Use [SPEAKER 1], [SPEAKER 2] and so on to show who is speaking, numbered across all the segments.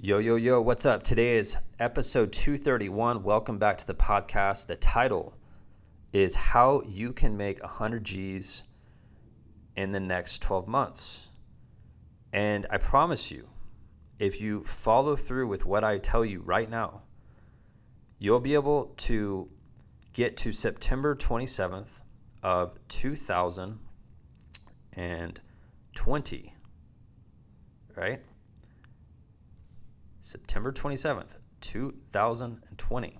[SPEAKER 1] Yo, yo, yo, what's up? Today is episode 231. Welcome back to the podcast. The title is How You Can Make 100 G's in the Next 12 Months. And I promise you, if you follow through with what I tell you right now, you'll be able to get to September 27th of 2020, right? September 27th, 2020,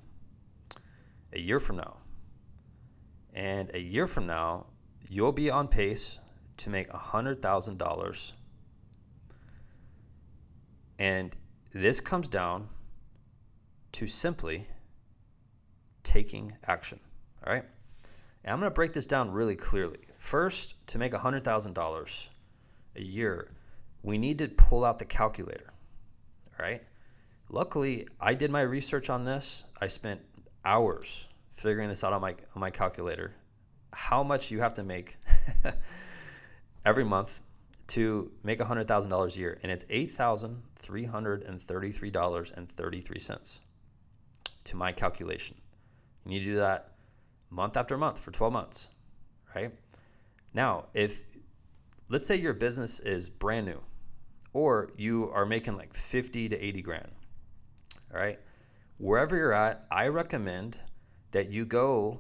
[SPEAKER 1] a year from now. And a year from now, you'll be on pace to make $100,000. And this comes down to simply taking action, all right? And I'm going to break this down really clearly. First, to make $100,000 a year, we need to pull out the calculator, all right? Luckily, I did my research on this. I spent hours figuring this out on my calculator, how much you have to make every month to make $100,000 a year. And it's $8,333.33 to my calculation. You need to do that month after month for 12 months, right? Now, let's say your business is brand new or you are making like 50 to 80 grand. All right. Wherever you're at, I recommend that you go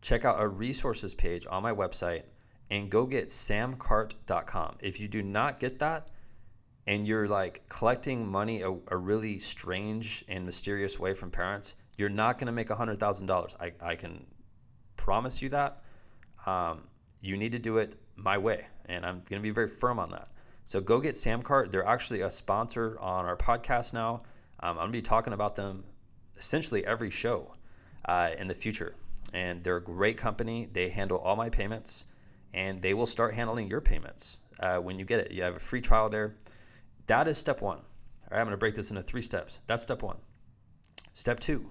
[SPEAKER 1] check out a resources page on my website and go get samcart.com. If you do not get that and you're like collecting money a really strange and mysterious way from parents, you're not going to make $100,000. I can promise you that. You need to do it my way, and I'm going to be very firm on that. So go get Samcart. They're actually a sponsor on our podcast now. I'm going to be talking about them essentially every show in the future. And they're a great company. They handle all my payments, and they will start handling your payments when you get it. You have a free trial there. That is step one. All right, I'm going to break this into 3 steps. That's step 1. Step 2,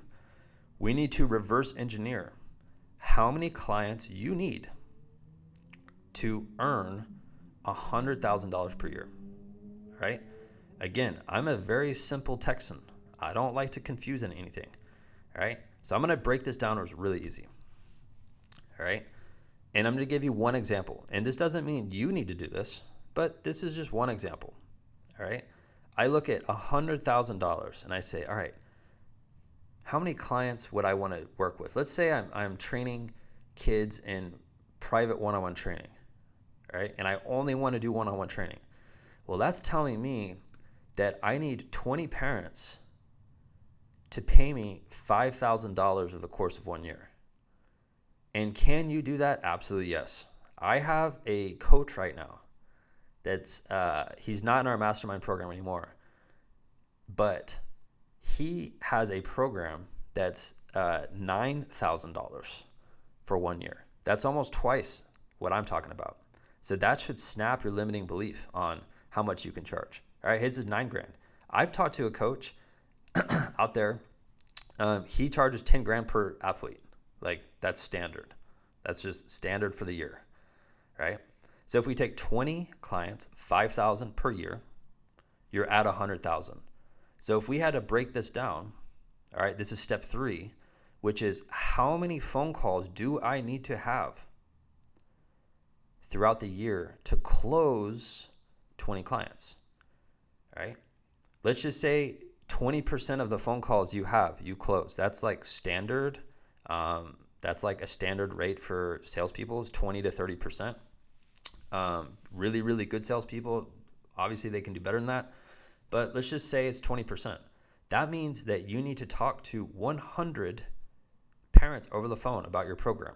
[SPEAKER 1] we need to reverse engineer how many clients you need to earn $100,000 per year. All right? Again, I'm a very simple Texan. I don't like to confuse anything. All right? So I'm going to break this down. It's really easy. All right? And I'm going to give you one example. And this doesn't mean you need to do this, but this is just one example. All right? I look at $100,000 and I say, all right, how many clients would I want to work with? Let's say I'm training kids in private one-on-one training, right? And I only want to do one-on-one training. Well, that's telling me that I need 20 parents to pay me $5,000 over the course of 1 year. And can you do that? Absolutely yes. I have a coach right now that's, he's not in our mastermind program anymore, but he has a program that's $9,000 for 1 year. That's almost twice what I'm talking about. So that should snap your limiting belief on how much you can charge. All right, his is $9,000. I've talked to a coach out there. He charges $10,000 per athlete. Like that's standard. That's just standard for the year, right? So if we take 20 clients, $5,000 per year, you're at $100,000. So if we had to break this down, all right, this is step 3, which is how many phone calls do I need to have throughout the year to close 20 clients, all right? Let's just say 20% of the phone calls you have, you close. That's like standard. That's like a standard rate for salespeople is 20 to 30%. Really, really good salespeople, obviously they can do better than that. But let's just say it's 20%. That means that you need to talk to 100 parents over the phone about your program.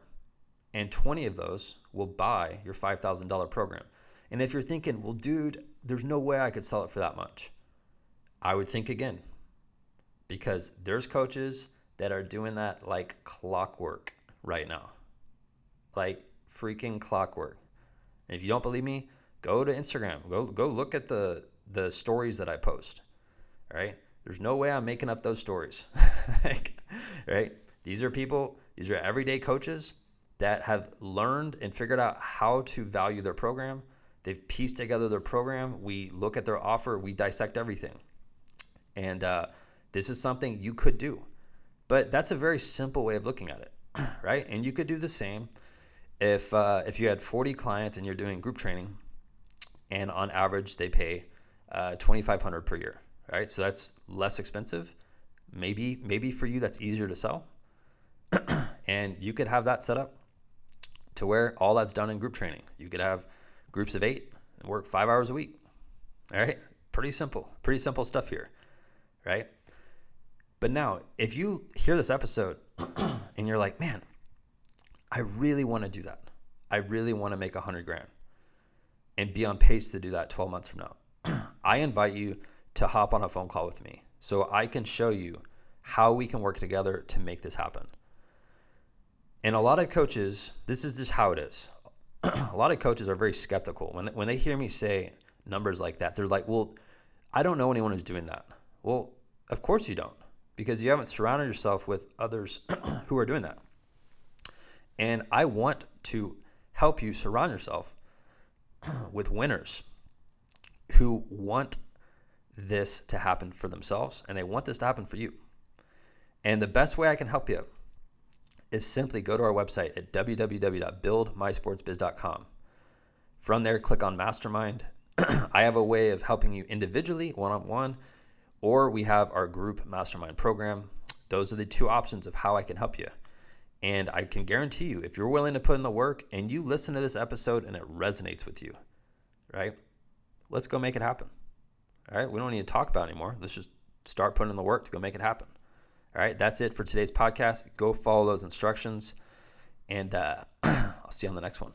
[SPEAKER 1] And 20 of those will buy your $5,000 program. And if you're thinking, well, dude, there's no way I could sell it for that much. I would think again, because there's coaches that are doing that like clockwork right now. Like freaking clockwork. And if you don't believe me, go to Instagram. Go look at the stories that I post. All right? There's no way I'm making up those stories. Right? These are everyday coaches that have learned and figured out how to value their program. They've pieced together their program. We look at their offer. We dissect everything. And this is something you could do. But that's a very simple way of looking at it, right? And you could do the same if you had 40 clients and you're doing group training, and on average they pay $2,500 per year, right? So that's less expensive. Maybe for you that's easier to sell, and you could have that set up to where all that's done in group training. You could have groups of 8 and work 5 hours a week. All right, pretty simple stuff here, right? But now, if you hear this episode and you're like, man, I really want to do that. I really want to make 100 grand and be on pace to do that 12 months from now. I invite you to hop on a phone call with me so I can show you how we can work together to make this happen. And a lot of coaches, this is just how it is. A lot of coaches are very skeptical. When they hear me say numbers like that, they're like, well, I don't know anyone who's doing that. Well, of course you don't, because you haven't surrounded yourself with others who are doing that. And I want to help you surround yourself with winners who want this to happen for themselves, and they want this to happen for you. And the best way I can help you is simply go to our website at www.buildmysportsbiz.com. From there, click on Mastermind. I have a way of helping you individually, one-on-one, or we have our group mastermind program. Those are the two options of how I can help you. And I can guarantee you, if you're willing to put in the work and you listen to this episode and it resonates with you, right? Let's go make it happen. All right. We don't need to talk about it anymore. Let's just start putting in the work to go make it happen. All right. That's it for today's podcast. Go follow those instructions, and I'll see you on the next one.